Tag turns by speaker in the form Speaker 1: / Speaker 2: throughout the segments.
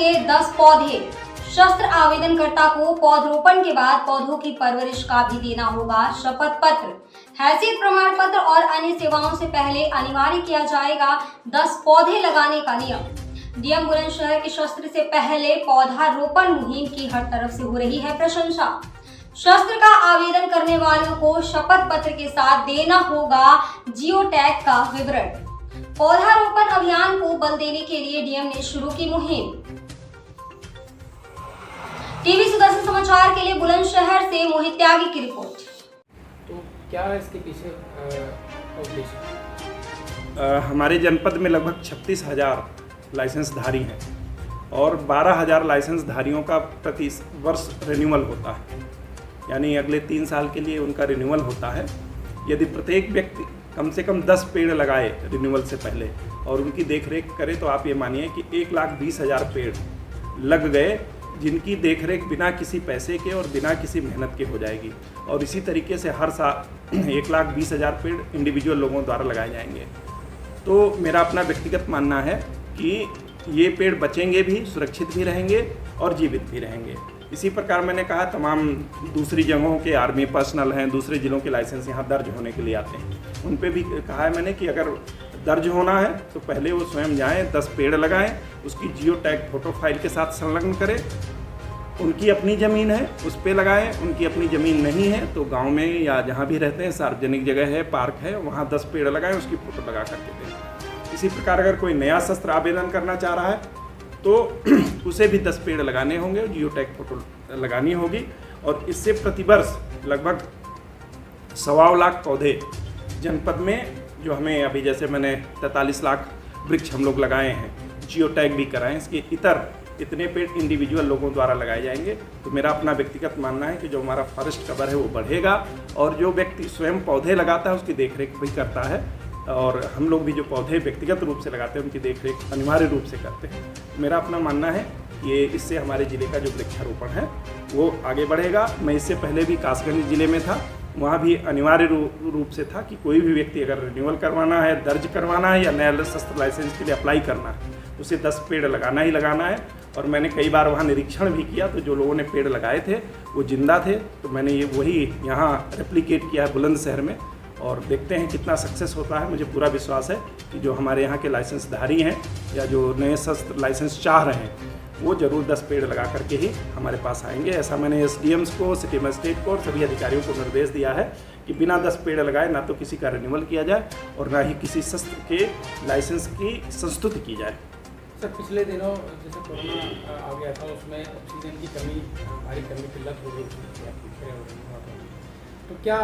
Speaker 1: होंगे 10 पौधे। शस्त्र आवेदनकर्ता को पौधरोपण के बाद पौधों की परवरिश का भी देना होगा शपथ पत्र। हैसियत प्रमाण पत्र और अन्य सेवाओं से पहले अनिवार्य किया जाएगा 10 पौधे लगाने का नियम। डीएम बुलंदशहर के शस्त्र से पहले पौधारोपण मुहिम की हर तरफ से हो रही है प्रशंसा। शस्त्र का आवेदन करने वालों को शपथ पत्र के साथ देना होगा जियो टैग का विवरण। पौधारोपण अभियान को बल देने के लिए डीएम ने शुरू की मुहिम। टीवी सुदर्शन समाचार के लिए बुलंदशहर से मोहित त्यागी की रिपोर्ट।
Speaker 2: तो क्या है इसके पीछे उद्देश्य?
Speaker 3: हमारे जनपद में लगभग 36,000 लाइसेंसधारी हैं और 12,000 लाइसेंसधारियों का प्रति वर्ष रिन्यूअल होता है, यानी अगले 3 साल के लिए उनका रिन्यूअल होता है। यदि प्रत्येक व्यक्ति कम से कम 10 पेड़ लगाए रिन्यूअल से पहले और उनकी देखरेख करे तो आप ये मानिए कि 1,20,000 पेड़ लग गए, जिनकी देखरेख बिना किसी पैसे के और बिना किसी मेहनत के हो जाएगी। और इसी तरीके से हर साल 1,20,000 पेड़ इंडिविजुअल लोगों द्वारा लगाए जाएंगे। तो मेरा अपना व्यक्तिगत मानना है कि ये पेड़ बचेंगे भी, सुरक्षित भी रहेंगे और जीवित भी रहेंगे। इसी प्रकार मैंने कहा तमाम दूसरी जगहों के आर्मी पर्सनल हैं, दूसरे ज़िलों के लाइसेंस यहाँ दर्ज होने के लिए आते हैं, उन पे भी कहा है मैंने कि अगर दर्ज होना है तो पहले वो स्वयं जाएं, 10 पेड़ लगाएं, उसकी जियो टैग फोटो फाइल के साथ संलग्न करें। उनकी अपनी ज़मीन है उस पे लगाएं, उनकी अपनी ज़मीन नहीं है तो गांव में या जहाँ भी रहते हैं सार्वजनिक जगह है, पार्क है, वहाँ 10 पेड़ लगाएं, उसकी फ़ोटो लगा करके दें। इसी प्रकार अगर कोई नया शस्त्र आवेदन करना चाह रहा है तो उसे भी 10 पेड़ लगाने होंगे, जियो टैग फोटो लगानी होगी। और इससे प्रतिवर्ष लगभग 1.25 लाख पौधे जनपद में, जो हमें अभी जैसे मैंने 43 लाख वृक्ष हम लोग लगाए हैं, जियो टैग भी कराएं, इसके इतने पेड़ इंडिविजुअल लोगों द्वारा लगाए जाएंगे। तो मेरा अपना व्यक्तिगत मानना है कि जो हमारा फॉरेस्ट कवर है वो बढ़ेगा और जो व्यक्ति स्वयं पौधे लगाता है उसकी देखरेख भी करता है, और हम लोग भी जो पौधे व्यक्तिगत रूप से लगाते हैं उनकी देखरेख अनिवार्य रूप से करते हैं। मेरा अपना मानना है कि इससे हमारे ज़िले का जो वृक्षारोपण है वो आगे बढ़ेगा। मैं इससे पहले भी कासगंज ज़िले में था, वहाँ भी अनिवार्य रूप से था कि कोई भी व्यक्ति अगर रिन्यूअल करवाना है, दर्ज करवाना है या नया शस्त्र लाइसेंस के लिए अप्लाई करना है, उसे 10 पेड़ लगाना ही लगाना है। और मैंने कई बार वहाँ निरीक्षण भी किया तो जो लोगों ने पेड़ लगाए थे वो जिंदा थे, तो मैंने ये वही यहाँ रेप्लिकेट किया है बुलंदशहर में, और देखते हैं कितना सक्सेस होता है। मुझे पूरा विश्वास है कि जो हमारे यहाँ के लाइसेंसधारी हैं या जो नए शस्त्र लाइसेंस चाह रहे हैं वो ज़रूर 10 पेड़ लगा करके ही हमारे पास आएंगे। ऐसा मैंने SDMs को, सिटी मजिस्ट्रेट को और सभी अधिकारियों को निर्देश दिया है कि बिना 10 पेड़ लगाए ना तो किसी का रिन्यूअल किया जाए और ना ही किसी शस्त्र के लाइसेंस की संस्तुति की जाए।
Speaker 2: सर, पिछले दिनों जैसे कोरोना आ गया था, उसमें ऑक्सीजन की कमी, भारी कमी, किल्लत हो गई थी, तो क्या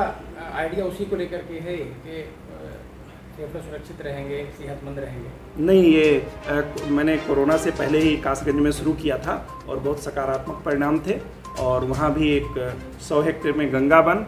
Speaker 2: आइडिया उसी को लेकर के है कि फेफड़े सुरक्षित रहेंगे, सेहतमंद रहेंगे?
Speaker 3: नहीं, ये मैंने कोरोना से पहले ही कासगंज में शुरू किया था और बहुत सकारात्मक परिणाम थे। और वहाँ भी एक 100 हेक्टेयर में गंगा वन